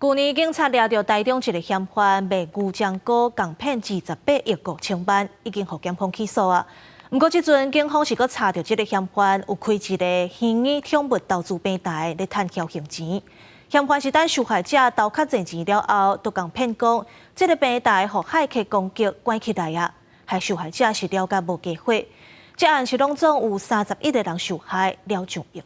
去年警察抓到台中一个嫌犯卖牛浆果，共骗28亿5千万，已经获检方起诉啊。不过，这阵警方是搁查到这个嫌犯有开一个虚拟宠物投资平台，咧赚侥幸钱。嫌犯是等受害者投较侪钱了后，都共骗讲，这个平台互骇客攻击关起来啊，害受害者是了解无计划。这案是拢总有31个人受害，了上亿。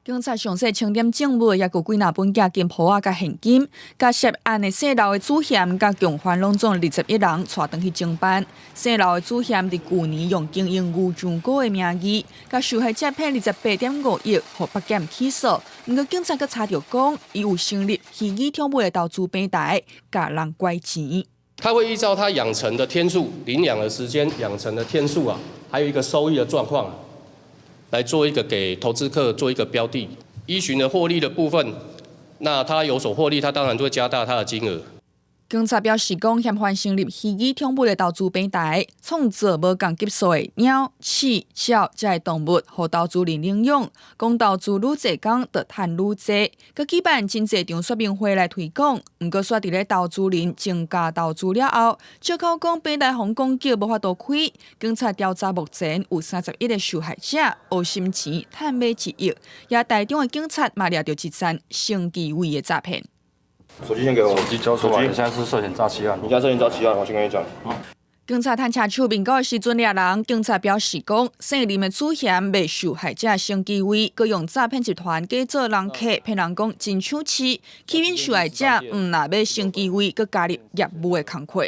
警察详细清点证物，也有几若本押金簿啊，甲现金。甲涉案的姓刘的主嫌，甲共犯拢总21人，带回去侦办。姓刘的主嫌伫去年用经营牛浆果的名义，甲受害者骗28.5亿，互北检起诉。不过警察阁查到讲，伊有成立虚拟宠物的投资平台，甲人拐钱。他会依照他养成的天数、领养的时间、养成的天数啊，还有一个收益的状况，来做一个给投资客做一个标的。依循的获利的部分，那他有所获利，他当然就会加大他的金额。警察表示讲，嫌犯成立虚拟宠物的投资平台，创造无共级数的鸟、鼠、鸟这类动物，互投资人领养。讲投资愈侪工，就赚愈侪。佮举办真侪场说明会来推广。不过，煞伫咧投资人增加投资了后，借口讲平台防攻击无法度开。警察调查目前有31个受害者，黑心钱赚买1亿。也台中的警察嘛抓到一桩生计位的诈骗。手机先给我，手机交出来。你现在是涉嫌诈欺案。你现在涉嫌诈欺案，我先跟你讲。警察探查处民告的时阵，抓人，警察表示讲，姓林的主嫌卖受害者生机位，佮用诈骗集团假做人客，骗人讲真手气，欺骗受害者若要生机位，佮加入业务的工课。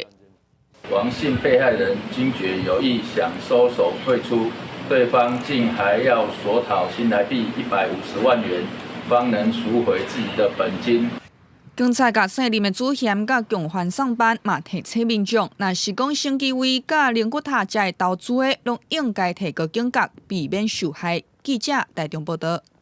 王姓被害人惊觉有意想收手退出，对方竟还要索讨新台币150万元，方能赎回自己的本金。警察甲姓林的主嫌甲共犯上班嘛提醒民众，若是讲生机位甲灵骨塔这类投资的，拢应该提高警觉，避免受害。记者台中报道。